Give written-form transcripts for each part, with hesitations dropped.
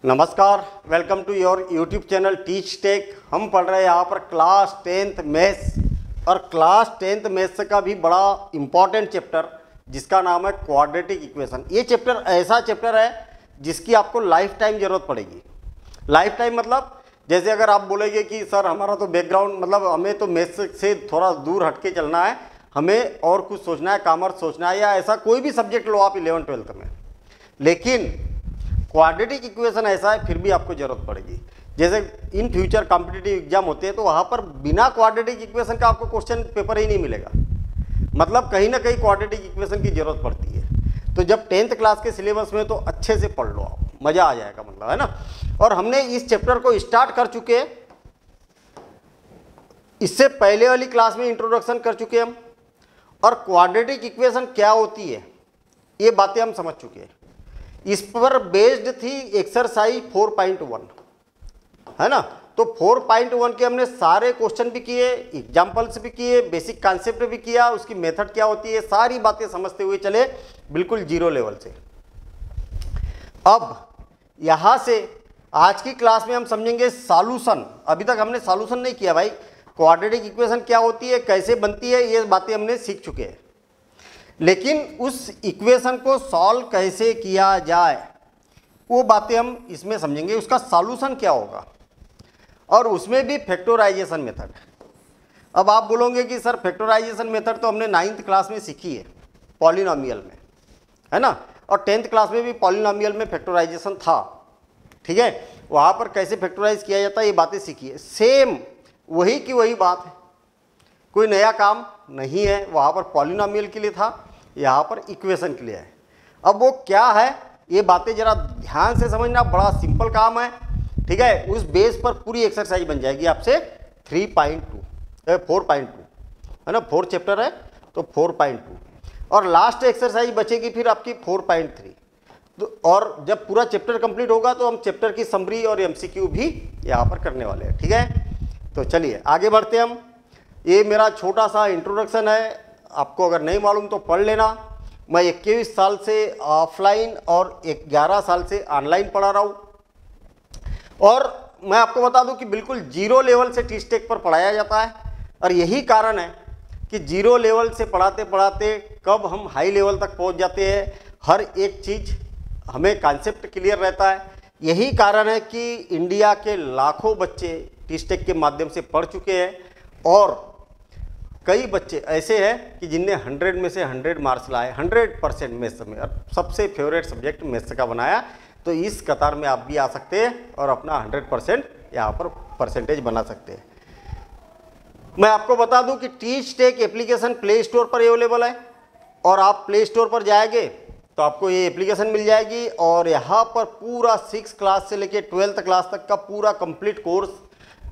नमस्कार, welcome to your YouTube channel Teach Tech. हम पढ़ रहे हैं यहाँ पर क्लास 10th मैथ्स और क्लास 10th मैथ्स का भी बड़ा इम्पॉर्टेंट चैप्टर जिसका नाम है क्वाड्रेटिक इक्वेशन। ये चैप्टर ऐसा चैप्टर है जिसकी आपको लाइफ टाइम ज़रूरत पड़ेगी। लाइफ टाइम मतलब जैसे अगर आप बोलेंगे कि सर हमारा तो बैकग्राउंड मतलब हमें तो मैथ्स से थोड़ा दूर हटके चलना है, हमें और कुछ सोचना है, कॉमर्स सोचना है या ऐसा कोई भी सब्जेक्ट लो आप 11th-12th में, लेकिन क्वाड्रेटिक इक्वेशन ऐसा है फिर भी आपको जरूरत पड़ेगी। जैसे इन फ्यूचर कॉम्पिटिटिव एग्जाम होते हैं तो वहाँ पर बिना क्वाड्रेटिक इक्वेशन का आपको क्वेश्चन पेपर ही नहीं मिलेगा, मतलब कहीं ना कहीं क्वाड्रेटिक इक्वेशन की जरूरत पड़ती है। तो जब 10th क्लास के सिलेबस में तो अच्छे से पढ़ लो आप, मज़ा आ जाएगा, मतलब है ना। और हमने इस चैप्टर को स्टार्ट कर चुके हैं, इससे पहले वाली क्लास में इंट्रोडक्शन कर चुके हम, और क्वाड्रेटिक इक्वेशन क्या होती है ये बातें हम समझ चुके हैं। इस पर बेस्ड थी एक्सरसाइज 4.1, है ना। तो 4.1 के हमने सारे क्वेश्चन भी किए, एग्जाम्पल्स भी किए, बेसिक कॉन्सेप्ट भी किया, उसकी मेथड क्या होती है, सारी बातें समझते हुए चले बिल्कुल जीरो लेवल से। अब यहां से आज की क्लास में हम समझेंगे सॉल्यूशन। अभी तक हमने सॉल्यूशन नहीं किया भाई, क्वाड्रेटिक इक्वेशन क्या होती है, कैसे बनती है, ये बातें हमने सीख चुके हैं, लेकिन उस इक्वेशन को सॉल्व कैसे किया जाए वो बातें हम इसमें समझेंगे। उसका सॉल्यूशन क्या होगा, और उसमें भी फैक्टराइजेशन मेथड। अब आप बोलोगे कि सर फैक्टराइजेशन मेथड तो हमने 9th क्लास में सीखी है पॉलिनोमियल में, है ना, और 10th क्लास में भी पॉलिनोमियल में फैक्टराइजेशन था, ठीक है। वहाँ पर कैसे फैक्टराइज किया जाता है ये बातें सीखी है। सेम वही की वही बात है, कोई नया काम नहीं है। वहाँ पर पॉलिनोमियल के लिए था, यहाँ पर इक्वेशन के लिए है। अब वो क्या है ये बातें जरा ध्यान से समझना, बड़ा सिंपल काम है, ठीक है। उस बेस पर पूरी एक्सरसाइज बन जाएगी आपसे 4.2, है ना, 4 चैप्टर है तो 4.2, और लास्ट एक्सरसाइज बचेगी फिर आपकी 4.3। तो और जब पूरा चैप्टर कंप्लीट होगा तो हम चैप्टर की समरी और MCQ भी यहाँ पर करने वाले हैं, ठीक है। तो चलिए आगे बढ़ते हैं हम। ये मेरा छोटा सा इंट्रोडक्शन है, आपको अगर नहीं मालूम तो पढ़ लेना। मैं 21 साल से ऑफलाइन और 11 साल से ऑनलाइन पढ़ा रहा हूँ, और मैं आपको बता दूं कि बिल्कुल जीरो लेवल से टीच टेक पर पढ़ाया जाता है। और यही कारण है कि जीरो लेवल से पढ़ाते पढ़ाते कब हम हाई लेवल तक पहुंच जाते हैं, हर एक चीज़ हमें कॉन्सेप्ट क्लियर रहता है। यही कारण है कि इंडिया के लाखों बच्चे टीच टेक के माध्यम से पढ़ चुके हैं, और कई बच्चे ऐसे हैं कि जिनने 100 में से 100 मार्क्स लाए, 100% मैथ्स में, और सबसे फेवरेट सब्जेक्ट मैथ्स का बनाया। तो इस कतार में आप भी आ सकते हैं और अपना 100% यहाँ पर परसेंटेज बना सकते हैं। मैं आपको बता दूं कि Teach Tech application Play Store पर अवेलेबल है, और आप प्ले स्टोर पर जाएंगे तो आपको ये एप्लीकेशन मिल जाएगी, और यहाँ पर पूरा 6 क्लास से लेकर 12th क्लास तक का पूरा complete course,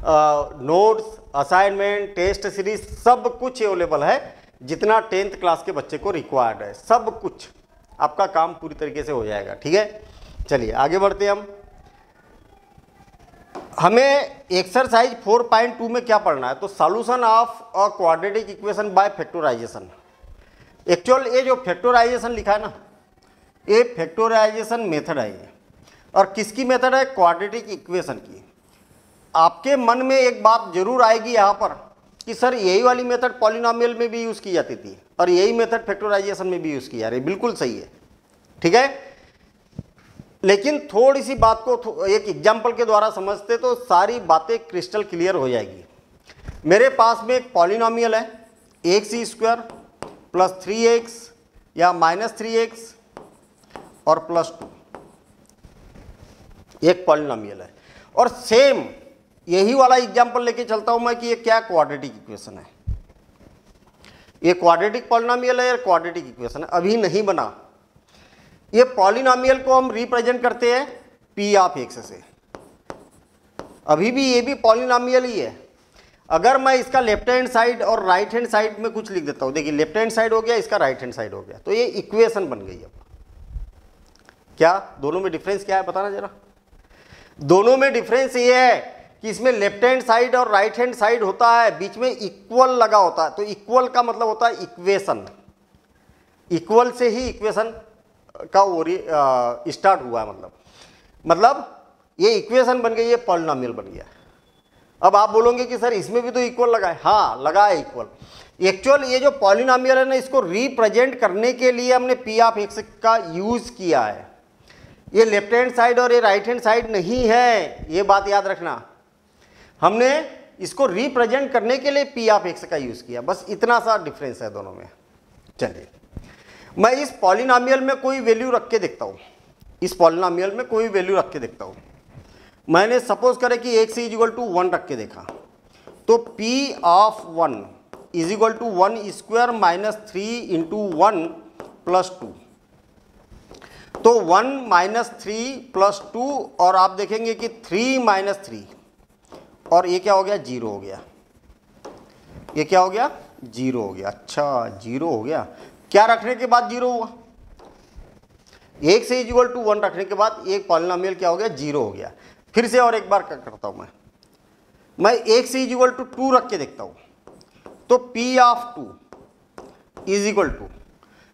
notes, assignment, test series सब कुछ अवेलेबल है। जितना 10th क्लास के बच्चे को रिक्वायर्ड है सब कुछ, आपका काम पूरी तरीके से हो जाएगा, ठीक है। चलिए आगे बढ़ते हैं हम। हमें एक्सरसाइज 4.2 में क्या पढ़ना है, तो solution of a quadratic equation by factorisation. Actual ये जो फैक्टराइजेशन लिखा है ना, ये फैक्टराइजेशन मेथड है ये, और किसकी मेथड है, क्वाड्रेटिक इक्वेशन की। आपके मन में एक बात जरूर आएगी यहाँ पर कि सर यही वाली मेथड पॉलिनोमियल में भी यूज़ की जाती थी और यही मेथड फैक्टराइजेशन में भी यूज़ की जा रही है, बिल्कुल सही है, ठीक है। लेकिन थोड़ी सी बात को एक एग्जाम्पल के द्वारा समझते तो सारी बातें क्रिस्टल क्लियर हो जाएगी। मेरे पास में एक पॉलिनोमियल है x² + 3x या -3x और +2, एक पॉलिनोमियल है। और सेम यही वाला एग्जाम्पल लेके चलता हूं मैं कि ये क्या क्वाड्रेटिक इक्वेशन है, ये क्वाड्रेटिक पॉलिनोमियल है या क्वाड्रेटिक इक्वेशन है, अभी नहीं बना। ये पॉलिनोमियल को हम रिप्रेजेंट करते हैं P(x) से, अभी भी ये भी पॉलिनोमियल ही है। अगर मैं इसका लेफ्ट हैंड साइड और राइट हैंड साइड में कुछ लिख देता हूं, देखिए लेफ्ट हैंड साइड हो गया, इसका राइट हैंड साइड हो गया, तो ये इक्वेशन बन गई। अब क्या दोनों में डिफरेंस क्या है बताना जरा। दोनों में डिफरेंस ये है कि इसमें लेफ्ट हैंड साइड और राइट हैंड साइड होता है, बीच में इक्वल लगा होता है, तो इक्वल का मतलब होता है इक्वेशन, इक्वल से ही इक्वेशन का स्टार्ट हुआ है। मतलब ये इक्वेशन बन गई, ये पॉलिनोमियल बन गया। अब आप बोलोगे कि सर इसमें भी तो इक्वल लगा है। हाँ लगा है इक्वल। एक्चुअल ये जो पॉलिनोमियल है ना, इसको रिप्रेजेंट करने के लिए हमने पी ऑफ एक्स का यूज किया है। ये लेफ्ट हैंड साइड और ये राइट हैंड साइड नहीं है, ये बात याद रखना। हमने इसको रिप्रेजेंट करने के लिए पी ऑफ एक्स का यूज किया, बस इतना सा डिफरेंस है दोनों में। चलिए मैं इस पॉलिनोमियल में कोई वैल्यू रख के देखता हूँ, इस पॉलिनोमियल में कोई वैल्यू रख के देखता हूँ। मैंने सपोज करे कि x इज इक्वल टू 1 रख के देखा, तो p of 1 is equal to 1 square minus 3 into 1 plus 2। तो 1 माइनस 3 प्लस 2, और आप देखेंगे कि 3 माइनस 3, और ये क्या हो गया, 0 हो गया। ये क्या हो गया, 0 हो गया। अच्छा 0 हो गया, क्या रखने के बाद 0 हुआ, x इज इक्वल टू 1 रखने के बाद एक पॉलिनोमियल क्या हो गया, 0 हो गया। फिर से और एक बार करता हूं मैं x इज इक्वल टू 2 रख के देखता हूं, तो p of 2 is equal to,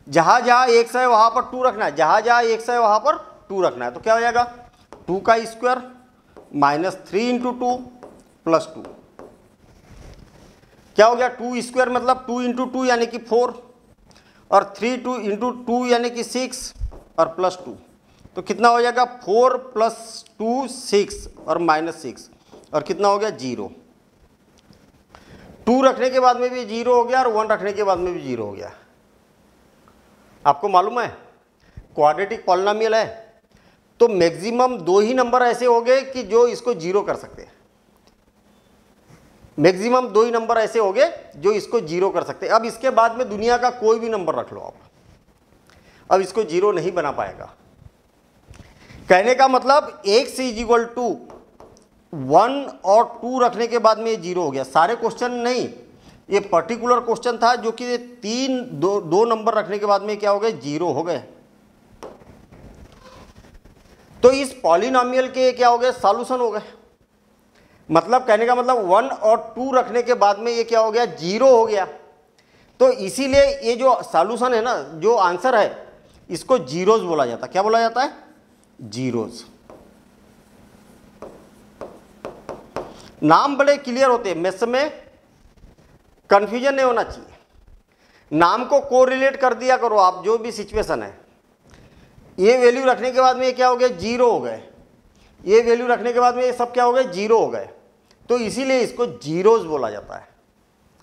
जहां जहां x है वहां पर 2 रखना है, जहां जहां x है वहां पर 2 रखना है। तो क्या हो जाएगा, 2 का स्क्वायर माइनस 3 इंटू 2 प्लस 2। क्या हो गया, 2 स्क्वायर मतलब 2 इंटू 2 यानी कि 4, और 3 2 इंटू 2 यानी कि 6, और प्लस 2। तो कितना हो जाएगा, 4 प्लस 2 6, और माइनस 6, और कितना हो गया, 0। 2 रखने के बाद में भी 0 हो गया, और 1 रखने के बाद में भी 0 हो गया। आपको मालूम है क्वाड्रेटिक पॉलिनोमियल है तो मैक्सिमम 2 ही नंबर ऐसे हो गए कि जो इसको 0 कर सकते हैं। मैक्सिमम 2 ही नंबर ऐसे हो गए जो इसको 0 कर सकते हैं। अब इसके बाद में दुनिया का कोई भी नंबर रख लो आप, अब इसको 0 नहीं बना पाएगा। कहने का मतलब x इज इक्वल टू 1 और 2 रखने के बाद में ये 0 हो गया। सारे क्वेश्चन नहीं, ये पर्टिकुलर क्वेश्चन था जो कि 2 नंबर रखने के बाद में क्या हो गए, 0 हो गए। तो इस पॉलिनोमियल के क्या हो गए, सॉल्यूशन हो गए। मतलब कहने का मतलब 1 और 2 रखने के बाद में ये क्या हो गया, 0 हो गया। तो इसीलिए ये जो सॉल्यूशन है ना, जो आंसर है, इसको जीरोज बोला जाता है। क्या बोला जाता है, जीरोज। नाम बड़े क्लियर होते हैं, मैथ्स में कंफ्यूजन नहीं होना चाहिए। नाम को कोरिलेट कर दिया करो आप, जो भी सिचुएशन है। ये वैल्यू रखने के बाद में ये क्या हो गया, 0 हो गए। ये वैल्यू रखने के बाद में ये सब क्या हो गए, 0 हो गए। तो इसीलिए इसको जीरोज बोला जाता है।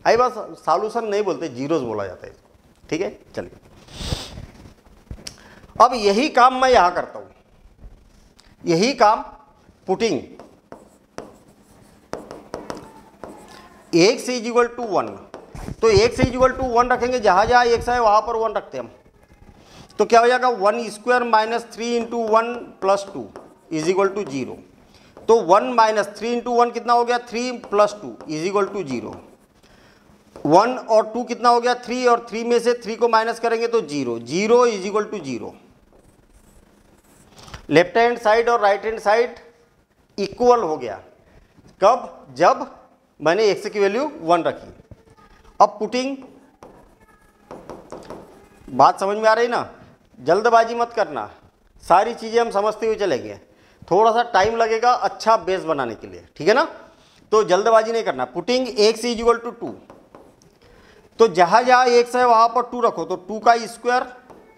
आई बात, सॉल्यूशन नहीं बोलते, जीरोज बोला जाता है इसको। ठीक है, चलिए अब यही काम मैं यहां करता हूं, यही काम putting x is equal to 1। तो x इज इक्वल टू 1 रखेंगे, जहां जहां x है वहां पर 1 रखते हैं हम। तो क्या हो जाएगा, 1 square minus 3 into 1 plus 2 is equal to 0। तो 1 माइनस 3 इंटू 1 कितना हो गया, 3 प्लस 2 इज इक्वल टू 0। 1 और 2 कितना हो गया, 3, और 3 में से 3 को माइनस करेंगे तो 0। 0 is equal to 0। Left hand side और राइट हैंड साइड इक्वल हो गया। कब, जब मैंने x की वैल्यू 1 रखी। अब पुटिंग, बात समझ में आ रही ना, जल्दबाजी मत करना, सारी चीज़ें हम समझते हुए चलेंगे। थोड़ा सा टाइम लगेगा अच्छा बेस बनाने के लिए, ठीक है ना। तो जल्दबाजी नहीं करना। Putting x is equal to 2, तो जहाँ जहाँ x है वहाँ पर 2 रखो। तो 2 का स्क्वायर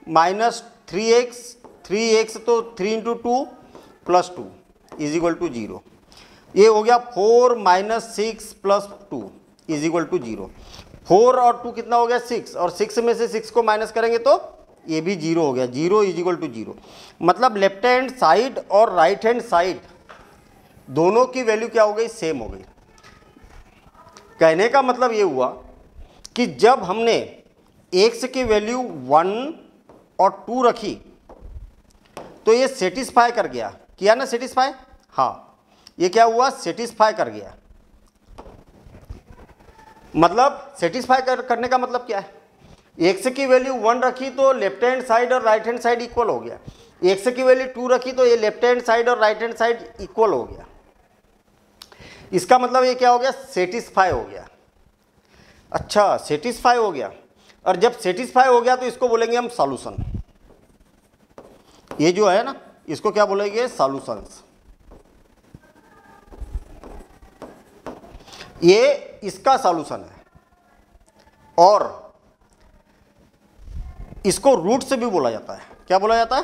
माइनस 3x तो 3 into 2 plus 2 is equal to 0। ये हो गया 4 minus 6 plus 2 is equal to 0। 4 और 2 कितना हो गया, 6, और 6 में से 6 को माइनस करेंगे तो ये भी 0 हो गया। 0 इज इक्वल टू 0। मतलब लेफ्ट हैंड साइड और राइट हैंड साइड दोनों की वैल्यू क्या हो गई, सेम हो गई। कहने का मतलब ये हुआ कि जब हमने x की वैल्यू 1 और 2 रखी तो ये सेटिस्फाई कर गया, किया ना सेटिस्फाई। हाँ, ये क्या हुआ, सेटिस्फाई कर गया। मतलब सेटिस्फाई करने का मतलब क्या है, x की वैल्यू 1 रखी तो लेफ्ट हैंड साइड और राइट हैंड साइड इक्वल हो गया। x की वैल्यू 2 रखी तो ये लेफ्ट हैंड साइड और राइट हैंड साइड इक्वल हो गया। इसका मतलब ये क्या हो गया, सेटिस्फाई हो गया। अच्छा, सेटिस्फाई हो गया, और जब सेटिस्फाई हो गया तो इसको बोलेंगे हम सॉल्यूशन। ये जो है ना, इसको क्या बोलेंगे, सॉल्यूशंस। ये इसका सॉल्यूशन है, और इसको रूट्स भी बोला जाता है। क्या बोला जाता है?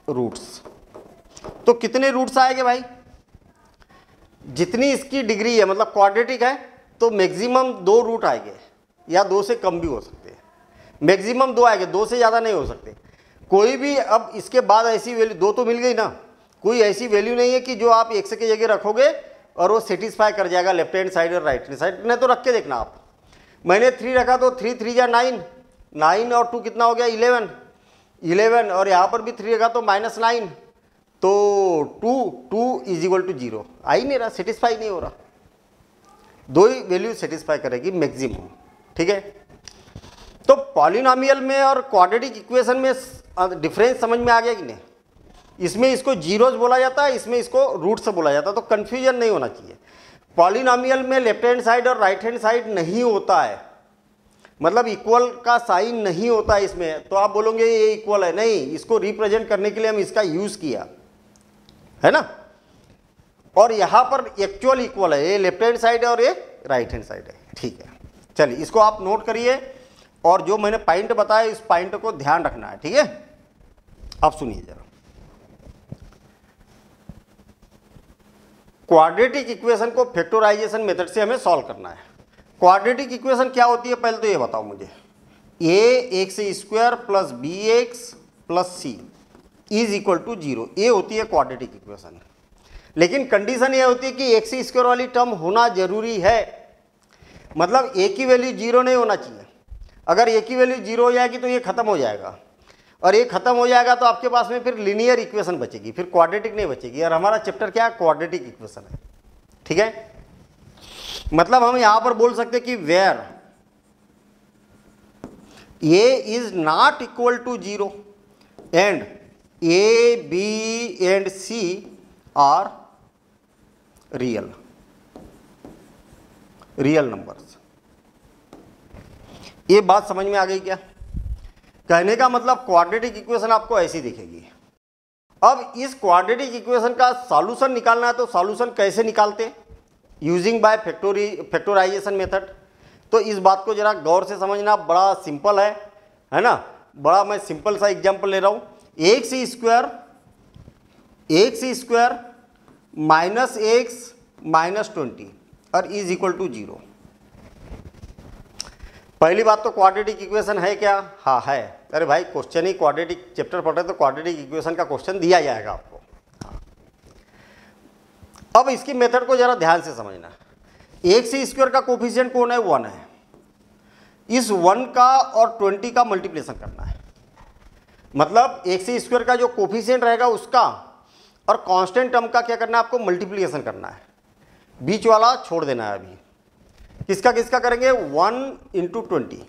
रूट्स। तो कितने रूट्स आएंगे भाई? जितनी इसकी डिग्री है, मतलब क्वाड्रेटिक है तो मैक्सिमम 2 रूट आएंगे, या 2 से कम भी हो सकते हैं। मैक्सिमम 2 आएंगे, 2 से ज़्यादा नहीं हो सकते। कोई भी अब इसके बाद ऐसी वैल्यू, 2 तो मिल गई ना, कोई ऐसी वैल्यू नहीं है कि जो आप x की जगह रखोगे और वो सेटिस्फाई कर जाएगा लेफ्ट हैंड साइड और राइट हैंड साइड। नहीं तो रख के देखना आप। मैंने 3 रखा तो 3 3 जा 9, 9 और 2 कितना हो गया? 11, 11, और यहाँ पर भी 3 रखा तो -9, तो 2 इज इक्वल टू 0। आ ही नहीं रहा, सेटिस्फाई नहीं हो रहा। 2 ही वैल्यू सेटिस्फाई करेगी मैक्सिमम, ठीक है। तो पॉलिनोमियल में और क्वाड्रेटिक इक्वेशन में डिफरेंस समझ में आ गया कि नहीं? इसमें इसको जीरोज बोला जाता है, इसमें इसको रूट से बोला जाता है, तो कंफ्यूजन नहीं होना चाहिए। पॉलिनोमियल में लेफ्ट हैंड साइड और राइट हैंड साइड नहीं होता है, मतलब इक्वल का साइन नहीं होता है इसमें। तो आप बोलोगे ये इक्वल है, नहीं, इसको रिप्रेजेंट करने के लिए हम इसका यूज किया है ना। और यहां पर एक्चुअल इक्वल है, ये लेफ्ट हैंड साइड है और ये राइट हैंड साइड है, ठीक है। चलिए इसको आप नोट करिए, और जो मैंने पॉइंट बताया इस पॉइंट को ध्यान रखना है, ठीक है। अब सुनिए जरा, क्वाड्रेटिक इक्वेशन को फैक्टराइजेशन मेथड से हमें सॉल्व करना है। क्वाड्रेटिक इक्वेशन क्या होती है पहले तो ये बताओ मुझे। ax² + bx + c is equal to 0, ये होती है क्वाड्रेटिक इक्वेशन। लेकिन कंडीशन ये होती है कि x² वाली टर्म होना जरूरी है, मतलब a की वैल्यू 0 नहीं होना चाहिए। अगर a की वैल्यू 0 हो जाएगी तो ये खत्म हो जाएगा, और ये खत्म हो जाएगा तो आपके पास में फिर लीनियर इक्वेशन बचेगी, फिर क्वाड्रेटिक नहीं बचेगी। और हमारा चैप्टर क्या है? क्वाड्रेटिक इक्वेशन है, ठीक है। मतलब हम यहां पर बोल सकते हैं कि where a is not equal to 0 and a, b and c are real numbers. ये बात समझ में आ गई क्या? कहने का मतलब क्वाड्रेटिक इक्वेशन आपको ऐसी दिखेगी। अब इस क्वाड्रेटिक इक्वेशन का सॉल्यूशन निकालना है, तो सॉल्यूशन कैसे निकालते? Using by factorisation method. तो इस बात को जरा गौर से समझना, बड़ा सिंपल है ना। बड़ा मैं सिंपल सा एग्जांपल ले रहा हूं। x² माइनस x माइनस 20 और इज इक्वल टू 0। पहली बात तो क्वाड्रेटिक इक्वेशन है क्या? हाँ है। अरे भाई क्वेश्चन ही क्वाड्रेटिक चैप्टर पढ़ रहे तो क्वाड्रेटिक इक्वेशन का क्वेश्चन दिया जाएगा आपको। हाँ। अब इसकी मेथड को जरा ध्यान से समझना। x² का कोफिशिएंट कौन है? 1 है। इस 1 का और 20 का मल्टीप्लिकेशन करना है, मतलब x² का जो कोफिशिएंट रहेगा उसका और कांस्टेंट टर्म का क्या करना है आपको? मल्टीप्लिकेशन करना है। बीच वाला छोड़ देना है। अभी किसका किसका करेंगे? 1 × 20।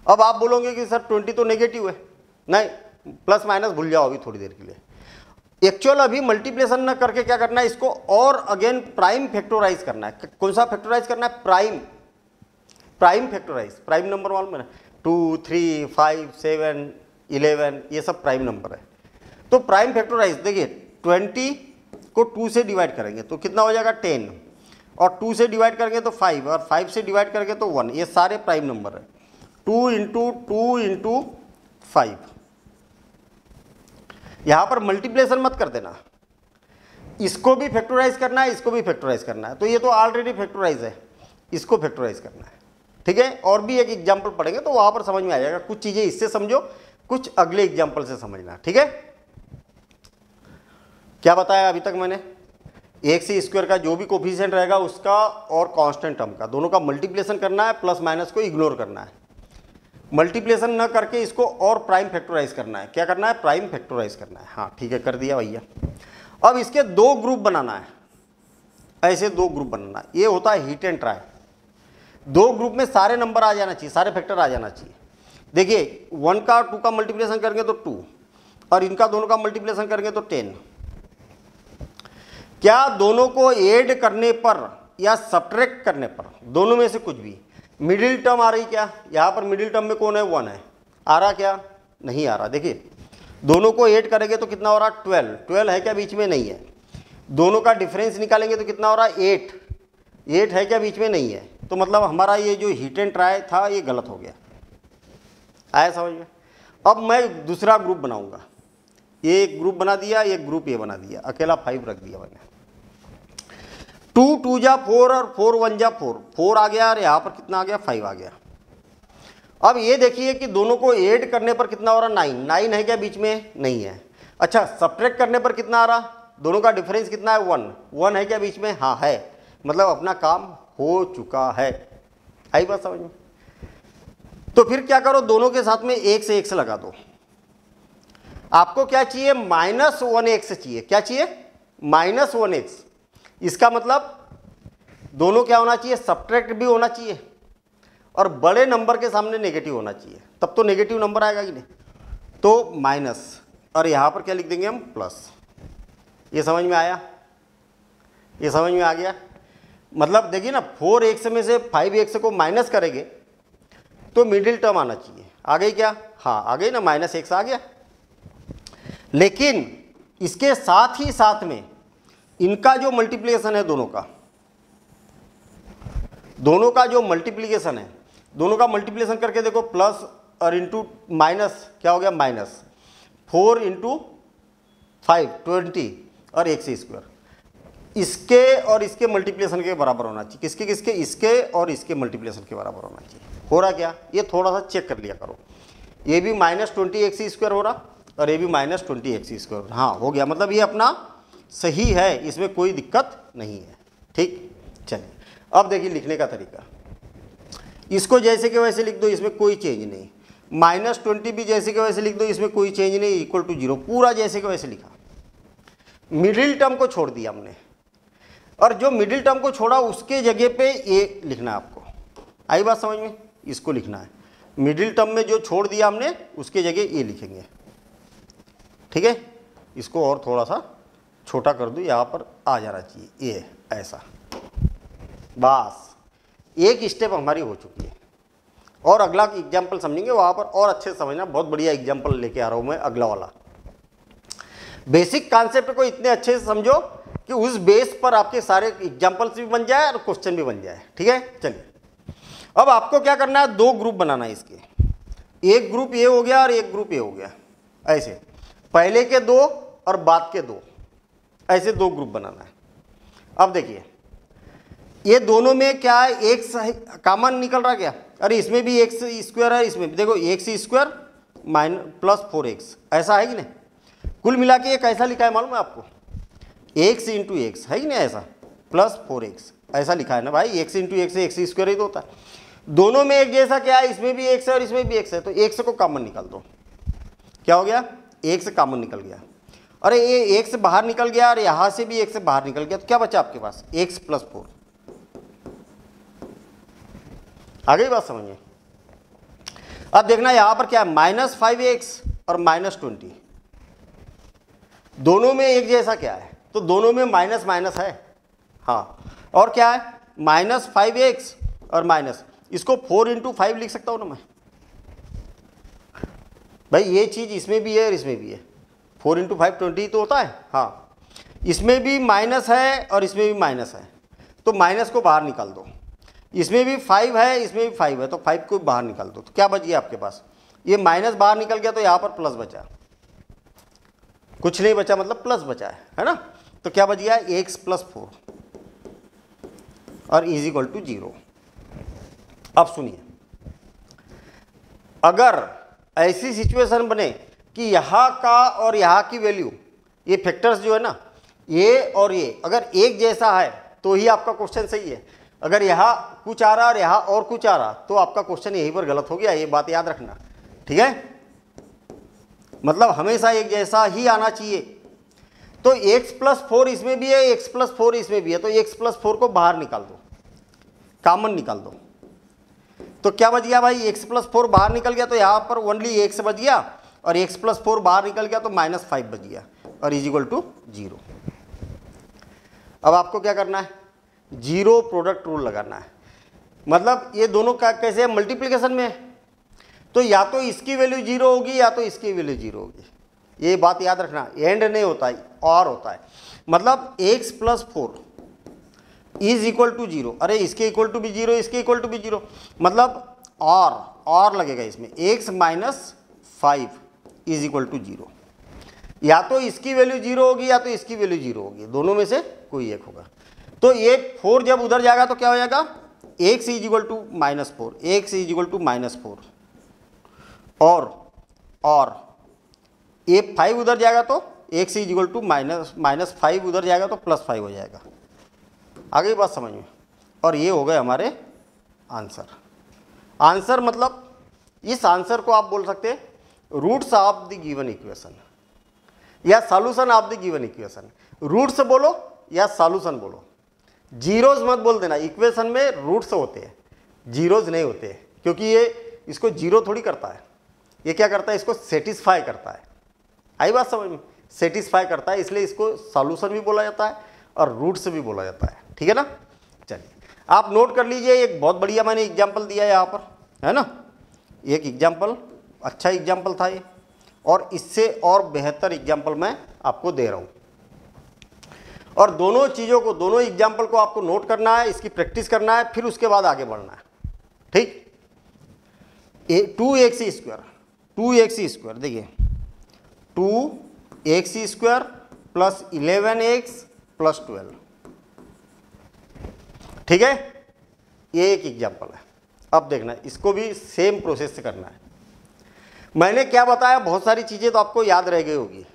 अब आप बोलोगे कि सर 20 तो नेगेटिव है। नहीं, प्लस माइनस भूल जाओ अभी थोड़ी देर के लिए। एक्चुअल अभी मल्टीप्लिकेशन न करके क्या करना है? इसको और अगेन प्राइम फैक्टराइज करना है। कौन सा फैक्टराइज करना है? Prime factorise. प्राइम नंबर मालूम है ना, 2, 3, 5, 7, 11, ये सब प्राइम नंबर है। तो प्राइम फैक्टराइज देखिए, 20 को 2 से डिवाइड करेंगे तो कितना हो जाएगा? 10, और 2 से डिवाइड करेंगे तो 5, और 5 से डिवाइड करेंगे तो 1। ये सारे प्राइम नंबर है। 2 × 2 × 5। यहां पर मल्टीप्लिकेशन मत कर देना, इसको भी फैक्टराइज करना है, इसको भी फैक्टराइज करना है। तो ये तो ऑलरेडी फैक्टराइज है, इसको फैक्टराइज करना है, ठीक है। और भी एक एग्जाम्पल पढ़ेंगे तो वहां पर समझ में आ जाएगा। कुछ चीजें इससे समझो, कुछ अगले एग्जाम्पल से समझना, ठीक है। क्या बताया अभी तक मैंने? x² का जो भी कोफिशिएंट रहेगा उसका और कांस्टेंट टर्म का, दोनों का मल्टीप्लिकेशन करना है, प्लस माइनस को इग्नोर करना है। मल्टीप्लिकेशन न करके इसको और प्राइम फैक्टराइज करना है। क्या करना है? प्राइम फैक्टराइज करना है। हाँ ठीक है, कर दिया भैया। अब इसके 2 ग्रुप बनाना है, ऐसे 2 ग्रुप बनाना है। ये होता है हिट एंड ट्राई। 2 ग्रुप में सारे नंबर आ जाना चाहिए, सारे फैक्टर आ जाना चाहिए। देखिए 1 का 2 का मल्टीप्लिकेशन करेंगे तो 2, और इनका दोनों का मल्टीप्लिकेशन करेंगे तो 10। क्या दोनों को ऐड करने पर या सब्ट्रैक्ट करने पर, दोनों में से कुछ भी, मिडिल टर्म आ रही क्या? यहां पर मिडिल टर्म में कौन है? 1 है। आ रहा क्या? नहीं आ रहा। देखिए दोनों को ऐड करेंगे तो कितना हो रहा? 12 है क्या? बीच में नहीं है। दोनों का डिफरेंस निकालेंगे तो कितना हो रहा? 8। 8 है क्या बीच में? नहीं है। तो मतलब हमारा ये जो हीट एंड ट्राई था ये गलत हो गया। आया समझ में? अब मैं दूसरा ग्रुप बनाऊंगा। ये एक ग्रुप बना दिया, एक ग्रुप ये बना दिया, अकेला 5 रख दिया मैंने। 2 2 जा 4 और 4 1 जा 4, 4 आ गया और यहाँ पर कितना आ गया? 5 आ गया। अब ये देखिए कि दोनों को ऐड करने पर कितना हो रहा? 9। 9 है क्या बीच में? नहीं है। अच्छा, सब्ट्रैक्ट करने पर कितना आ रहा? दोनों का डिफरेंस कितना है? 1। 1 है क्या बीच में? हाँ है। मतलब अपना काम हो चुका है। आई बात समझ में? तो फिर क्या करो, दोनों के साथ में एक से एक से लगा दो। आपको क्या चाहिए? -1x चाहिए। क्या चाहिए? -1x। इसका मतलब दोनों क्या होना चाहिए? सब्ट्रैक्ट भी होना चाहिए और बड़े नंबर के सामने नेगेटिव होना चाहिए, तब तो नेगेटिव नंबर आएगा कि नहीं। तो माइनस और यहां पर क्या लिख देंगे हम? प्लस। ये समझ में आया? ये समझ में आ गया? मतलब देखिए ना, 4x में से 5x को माइनस करेंगे तो मिडिल टर्म आना चाहिए। आ गई क्या? हाँ आ गई ना, -x आ गया। लेकिन इसके साथ ही साथ में इनका जो मल्टीप्लिकेशन है, दोनों का जो मल्टीप्लिकेशन है, दोनों का मल्टीप्लिकेशन करके देखो, प्लस और इंटू माइनस क्या हो गया? -4 × 5 20 और x²। इसके और इसके मल्टीप्लिकेशन के बराबर होना चाहिए। किसके किसके? इसके और इसके मल्टीप्लिकेशन के बराबर होना चाहिए। हो रहा क्या? ये थोड़ा सा चेक कर लिया करो। ये भी -20x² हो रहा और ये भी -20x²। हाँ हो गया, मतलब ये अपना सही है, इसमें कोई दिक्कत नहीं है। ठीक, चलिए अब देखिए लिखने का तरीका। इसको जैसे के वैसे लिख दो, इसमें कोई चेंज नहीं। -20 भी जैसे के वैसे लिख दो, इसमें कोई चेंज नहीं, = 0, पूरा जैसे के वैसे लिखा। मिडिल टर्म को छोड़ दिया हमने, और जो मिडिल टर्म को छोड़ा उसके जगह पे ये लिखना है आपको। आई बात समझ में? इसको लिखना है। मिडिल टर्म में जो छोड़ दिया हमने उसके जगह ये लिखेंगे। ठीक है, इसको और थोड़ा सा छोटा कर दूँ, यहाँ पर आ जाना चाहिए ये ऐसा। बस एक स्टेप हमारी हो चुकी है। और अगला एग्जाम्पल समझेंगे वहाँ पर, और अच्छे से समझना। बहुत बढ़िया एग्जाम्पल लेके आ रहा हूँ मैं, अगला वाला। बेसिक कॉन्सेप्ट को इतने अच्छे से समझो कि उस बेस पर आपके सारे एग्जाम्पल्स भी बन जाए और क्वेश्चन भी बन जाए। ठीक है, चलिए अब आपको क्या करना है? 2 ग्रुप बनाना है इसके। एक ग्रुप ये हो गया और एक ग्रुप ये हो गया। ऐसे पहले के 2 और बाद के 2, ऐसे 2 ग्रुप बनाना है। अब देखिए ये दोनों में क्या है? x कॉमन निकल रहा क्या? अरे इसमें भी x² है, इसमें भी देखो x² + 4x, ऐसा है कि नहीं? कुल मिला के ये कैसा लिखा है मालूम है आपको? x × x है कि नहीं, ऐसा + 4x ऐसा लिखा है ना भाई। x × x x² ही तो होता है। दोनों में एक जैसा क्या है? इसमें भी x है और इसमें भी x है, तो x को कॉमन निकाल दो। क्या हो गया? x कॉमन निकल गया। अरे ये x बाहर निकल गया और यहां से भी x बाहर निकल गया, तो क्या बचा आपके पास? x + 4। आ गई बात समझ में? अब देखना यहां पर क्या है? -5x और -20, दोनों में एक जैसा क्या है? तो दोनों में माइनस माइनस है। हाँ, और क्या है? -5x और माइनस, इसको 4 × 5 लिख सकता हूं ना मैं भाई। ये चीज इसमें भी है और इसमें भी है। 4 × 5 20 तो होता है। हाँ, इसमें भी माइनस है और इसमें भी माइनस है, तो माइनस को बाहर निकाल दो। इसमें भी 5 है, इसमें भी 5 है, तो 5 को बाहर निकाल दो। तो क्या बच गया आपके पास? ये माइनस बाहर निकल गया, तो यहाँ पर प्लस बचा। कुछ नहीं बचा, मतलब प्लस बचा है ना? तो क्या बच गया? x + 4 और = 0। अब सुनिए, अगर ऐसी सिचुएशन बने कि यहाँ का और यहाँ की वैल्यू, ये फैक्टर्स जो है ना, ये और ये अगर एक जैसा है तो ही आपका क्वेश्चन सही है। अगर यहाँ कुछ आ रहा और यहाँ और कुछ आ रहा तो आपका क्वेश्चन यहीं पर गलत हो गया। ये बात याद रखना, ठीक है? मतलब हमेशा एक जैसा ही आना चाहिए। तो x + 4 इसमें भी है, x + 4 इसमें भी है, तो x + 4 को बाहर निकाल दो, कॉमन निकाल दो। तो क्या बच गया भाई? x + 4 बाहर निकल गया, तो यहाँ पर ओनली x बच गया, और x + 4 बाहर निकल गया तो -5 बच गया, और = 0। अब आपको क्या करना है? 0 प्रोडक्ट रूल लगाना है। मतलब ये दोनों का कैसे है? मल्टीप्लिकेशन में है, तो या तो इसकी वैल्यू 0 होगी या तो इसकी वैल्यू 0 होगी। ये बात याद रखना, एंड नहीं होता है और होता है। मतलब x + 4 is equal to zero, अरे इसके इक्वल टू भी जीरो, इसके इक्वल टू भी जीरो, मतलब और लगेगा इसमें, x minus 5 is equal to zero. या तो इसकी वैल्यू जीरो होगी या तो इसकी वैल्यू जीरो होगी, दोनों में से कोई एक होगा। तो ये 4 जब उधर जाएगा तो क्या हो जाएगा, x is equal to -4, x is equal to -4, और ये 5 उधर जाएगा तो x इज इक्वल टू -5 उधर जाएगा तो +5 हो जाएगा। आगे बात समझ में। और ये हो गए हमारे आंसर मतलब इस आंसर को आप बोल सकते हैं roots of the given equation या solution of the given equation. Roots बोलो या सॉल्यूशन बोलो, जीरोज मत बोल देना। इक्वेशन में रूट्स होते हैं, जीरोज नहीं होते हैं, क्योंकि ये इसको जीरो थोड़ी करता है, ये क्या करता है, इसको सेटिस्फाई करता है। आई बात समझ में, सेटिस्फाई करता है, इसलिए इसको सॉल्यूशन भी बोला जाता है और रूट्स भी बोला जाता है। ठीक है ना। चलिए आप नोट कर लीजिए, एक बहुत बढ़िया मैंने एग्जाम्पल दिया है यहाँ पर, है ना। एक एग्जाम्पल, अच्छा एग्जाम्पल था ये, और इससे और बेहतर एग्जाम्पल मैं आपको दे रहा हूँ। और दोनों चीज़ों को, दोनों एग्जाम्पल को आपको नोट करना है, इसकी प्रैक्टिस करना है, फिर उसके बाद आगे बढ़ना है। ठीक। 2x² देखिए, 2x² प्लस 11x प्लस 12, ठीक है। ये एक एग्जाम्पल है। अब देखना, इसको भी सेम प्रोसेस से करना है। मैंने क्या बताया, बहुत सारी चीज़ें तो आपको याद रह गई होगी,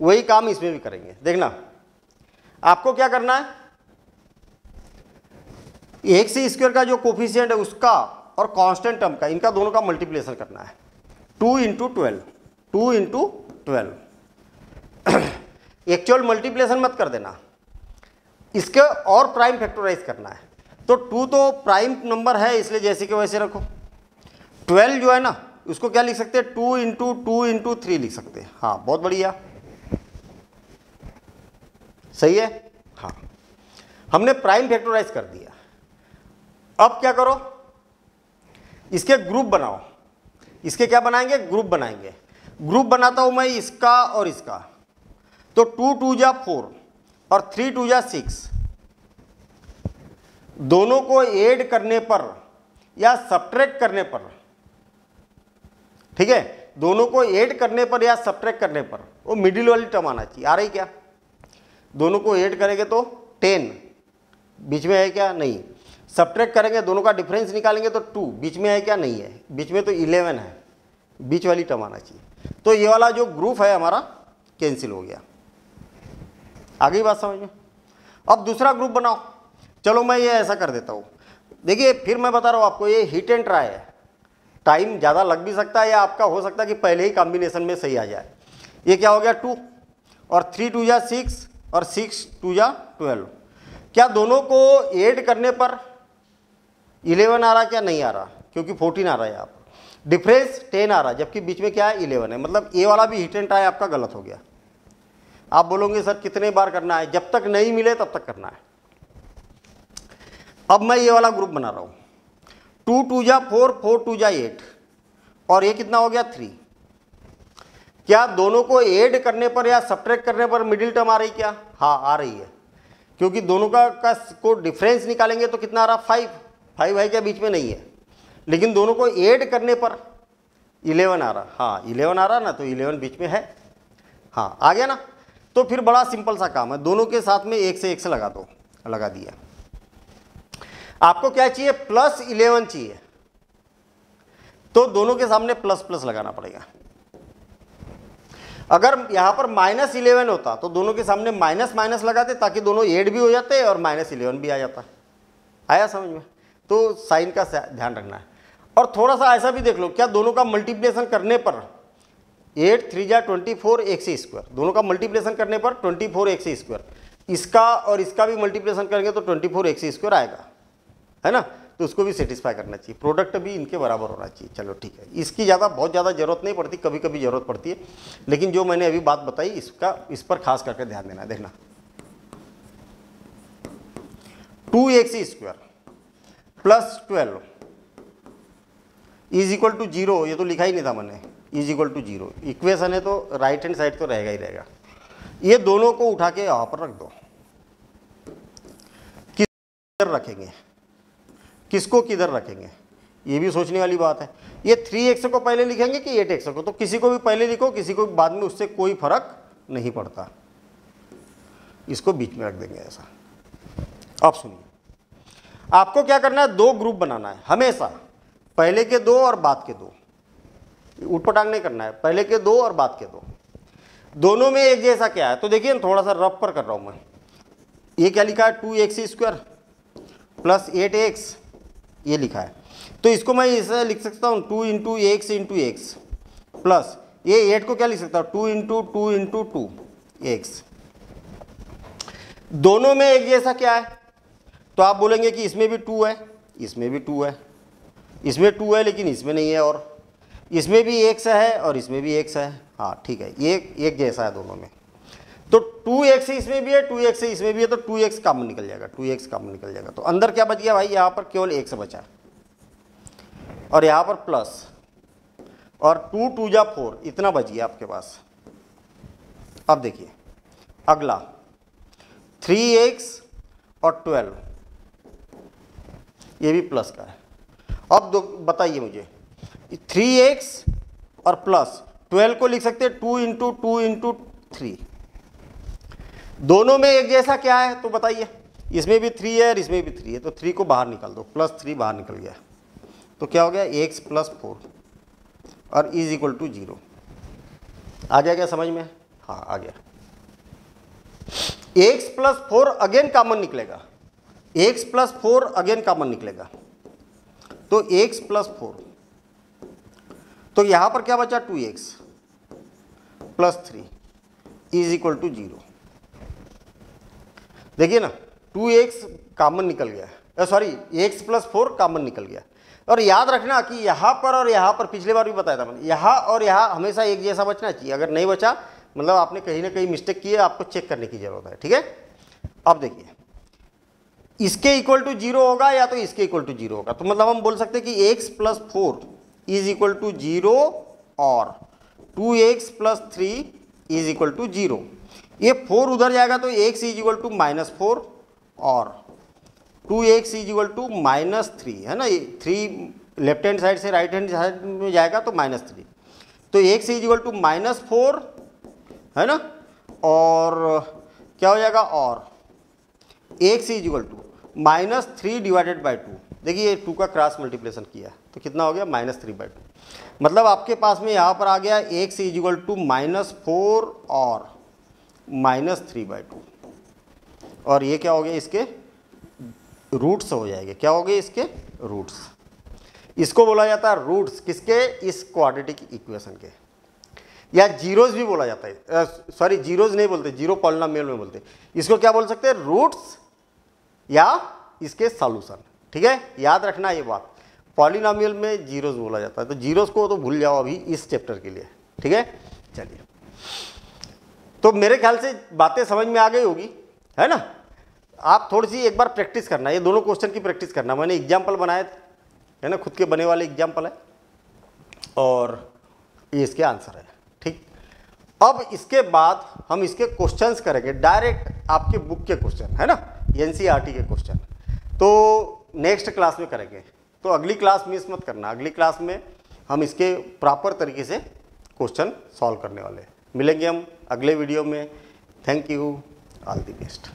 वही काम इसमें भी करेंगे। देखना, आपको क्या करना है, x² का जो कोफिशिएंट है उसका और कांस्टेंट टर्म का, इनका दोनों का मल्टीप्लिकेशन करना है। 2 × 12 एक्चुअल मल्टीप्लिकेशन मत कर देना, इसके और प्राइम फैक्टराइज करना है। तो 2 तो प्राइम नंबर है, इसलिए जैसे कि वैसे रखो। 12 जो है ना, उसको क्या लिख सकते हैं, 2 × 2 × 3 लिख सकते हैं। हाँ, बहुत बढ़िया, सही है। हाँ, हमने प्राइम फैक्टराइज कर दिया। अब क्या करो, इसके ग्रुप बनाओ। इसके क्या बनाएंगे, ग्रुप बनाएंगे। ग्रुप बनाता हूं मैं इसका और इसका। तो 2 × 2 = 4 और 3 × 2 = 6। दोनों को ऐड करने पर या सब्ट्रैक्ट करने पर, ठीक है, दोनों को ऐड करने पर या सब्ट्रैक्ट करने पर वो मिडिल वाली टर्म आना चाहिए। आ रही क्या, दोनों को ऐड करेंगे तो 10, बीच में है क्या, नहीं। सब्ट्रैक्ट करेंगे, दोनों का डिफरेंस निकालेंगे तो 2, बीच में है क्या, नहीं है। बीच में तो 11 है, बीच वाली टर्म आना चाहिए। तो ये वाला जो ग्रुप है हमारा कैंसिल हो गया। आ गई बात समझ में। अब दूसरा ग्रुप बनाओ। चलो मैं ये ऐसा कर देता हूँ। देखिए, फिर मैं बता रहा हूँ आपको, ये हिट एंड ट्राई है, टाइम ज़्यादा लग भी सकता है या आपका हो सकता है कि पहले ही कॉम्बिनेशन में सही आ जाए। ये क्या हो गया, 2 और 3 × 2 = 6 और 6 × 2 = 12। क्या दोनों को ऐड करने पर 11 आ रहा, क्या नहीं आ रहा, क्योंकि 14 आ रहा है यहाँ पर। डिफरेंस 10 आ रहा है, जबकि बीच में क्या है, 11 है। मतलब ए वाला भी हिट एंड ट्राई आपका गलत हो गया। आप बोलोगे सर कितने बार करना है, जब तक नहीं मिले तब तक करना है। अब मैं ये वाला ग्रुप बना रहा हूँ। 2 × 2 = 4, 4 × 2 = 8 और ये कितना हो गया, 3। क्या दोनों को ऐड करने पर या सब्ट्रैक्ट करने पर मिडिल टर्म आ रही क्या, हाँ आ रही है, क्योंकि दोनों का को डिफरेंस निकालेंगे तो कितना आ रहा, 5 है क्या, बीच में नहीं है। लेकिन दोनों को ऐड करने पर 11 आ रहा, हाँ 11 आ रहा ना, तो 11 बीच में है। हाँ, आ गया ना। तो फिर बड़ा सिंपल सा काम है, दोनों के साथ में 1 से 1 से लगा दो, लगा दिया। आपको क्या चाहिए, +11 चाहिए, तो दोनों के सामने ++ लगाना पड़ेगा। अगर यहां पर -11 होता तो दोनों के सामने माइनस लगाते, ताकि दोनों ऐड भी हो जाते और -11 भी आ जाता। आया समझ में। तो साइन का ध्यान रखना है। और थोड़ा सा ऐसा भी देख लो, क्या दोनों का मल्टीप्लिकेशन करने पर 8 × 3 = 24 x², दोनों का मल्टीप्लिकेशन करने पर 24 x², इसका और इसका भी मल्टीप्लिकेशन करेंगे तो 24 x² आएगा, है ना। तो उसको भी सेटिस्फाई करना चाहिए, प्रोडक्ट भी इनके बराबर होना चाहिए। चलो ठीक है, इसकी बहुत ज़्यादा जरूरत नहीं पड़ती, कभी कभी जरूरत पड़ती है, लेकिन जो मैंने अभी बात बताई इस पर खास करके ध्यान देना। देखना, 2x² प्लस 12 = 0, ये तो लिखा ही नहीं था मैंने, = 0 इक्वेशन है, तो राइट हैंड साइड तो रहेगा ही रहेगा। ये दोनों को उठा के यहाँ पर रख दो। किधर रखेंगे, किसको किधर रखेंगे, ये भी सोचने वाली बात है। ये 3x को पहले लिखेंगे कि 8x को, तो किसी को भी पहले लिखो, किसी को भी बाद में, उससे कोई फर्क नहीं पड़ता। इसको बीच में रख देंगे ऐसा। अब सुनिए, आपको क्या करना है, दो ग्रुप बनाना है हमेशा, पहले के दो और बाद के दो। उठपटांग नहीं करना है, पहले के दो और बाद के दो, दोनों में एक जैसा क्या है। तो देखिए ना, थोड़ा सा रफ पर कर रहा हूं मैं। ये क्या लिखा है, 2x² प्लस 8x, ये लिखा है। तो इसको मैं इसे लिख सकता हूँ 2 इंटू x प्लस ये 8 को क्या लिख सकता हूँ, 2 इंटू 2 x। दोनों में एक जैसा क्या है, तो आप बोलेंगे कि इसमें भी 2 है, इसमें भी 2 है, इसमें 2 है लेकिन इसमें नहीं है, और इसमें भी x है और इसमें भी x है। हाँ ठीक है, ये एक जैसा है दोनों में। तो 2x इसमें भी है, 2x इसमें भी है, तो 2x कॉमन निकल जाएगा, 2x कॉमन निकल जाएगा। तो अंदर क्या बच गया भाई, यहाँ पर केवल x बचा और यहाँ पर प्लस, और 2 2 जा 4, इतना बच गया आपके पास। अब देखिए अगला 3x और 12, ये भी प्लस का है। अब बताइए मुझे, 3x और प्लस 12 को लिख सकते हैं 2 इंटू 3, दोनों में एक जैसा क्या है, तो बताइए। इसमें भी 3 है और इसमें भी 3 है, तो 3 को बाहर निकाल दो, प्लस 3 बाहर निकल गया, तो क्या हो गया, x प्लस 4 और इज इक्वल टू 0। आ गया क्या समझ में? हाँ आ गया। x प्लस 4 अगेन कॉमन निकलेगा, x प्लस 4 अगेन कॉमन निकलेगा, तो x प्लस 4, तो यहां पर क्या बचा, 2x plus 3 is equal to 0। देखिए ना, 2x कॉमन निकल गया, सॉरी x प्लस 4 कॉमन निकल गया। और याद रखना कि यहाँ पर और यहाँ पर, पिछले बार भी बताया था मैंने, यहाँ और यहाँ हमेशा एक जैसा बचना चाहिए। अगर नहीं बचा मतलब आपने कहीं ना कहीं मिस्टेक की है, आपको चेक करने की जरूरत है, ठीक है। अब देखिए, इसके इक्वल टू 0 होगा या तो इसके इक्वल टू 0 होगा, तो मतलब हम बोल सकते हैं कि x plus 4 is equal to 0 और 2x plus 3 is equal to 0। ये 4 उधर जाएगा तो x इज इक्वल टू -4 और 2x इज इक्वल टू -3 है ना। ये 3 लेफ्ट हैंड साइड से राइट हैंड साइड में जाएगा तो -3, तो x इज इक्वल टू -4 है ना, और क्या हो जाएगा, और x is equal to -3 divided by 2। देखिए ये 2 का क्रॉस मल्टीप्लिकेशन किया तो कितना हो गया, -3/2। मतलब आपके पास में यहाँ पर आ गया x इज इक्वल टू -4 और -3/2, और ये क्या हो गया, इसके रूट्स हो जाएंगे। क्या हो गए, इसके रूट्स। इसको बोला जाता है रूट्स किसके, इस क्वाड्रेटिक इक्वेशन के, या जीरोज भी बोला जाता है। सॉरी जीरोज नहीं बोलते, जीरो पॉलिनोमियल में बोलते। इसको क्या बोल सकते हैं, रूट्स या इसके सॉल्यूशन, ठीक है। याद रखना ये बात, पॉलिनोमियल में जीरोज बोला जाता है, तो जीरोज को तो भूल जाओ अभी इस चैप्टर के लिए, ठीक है। चलिए, तो मेरे ख्याल से बातें समझ में आ गई होगी, है ना। आप थोड़ी सी एक बार प्रैक्टिस करना, ये दोनों क्वेश्चन की प्रैक्टिस करना। मैंने एग्जाम्पल बनाए थे, है ना, खुद के बने वाले एग्जाम्पल है, और ये इसके आंसर है, ठीक। अब इसके बाद हम इसके क्वेश्चंस करेंगे, डायरेक्ट आपके बुक के क्वेश्चन, है ना, एनसीईआरटी के क्वेश्चन, तो नेक्स्ट क्लास में करेंगे। तो अगली क्लास मिस मत करना, अगली क्लास में हम इसके प्रॉपर तरीके से क्वेश्चन सॉल्व करने वाले हैं। मिलेंगे हम अगले वीडियो में। Thank you, all the best.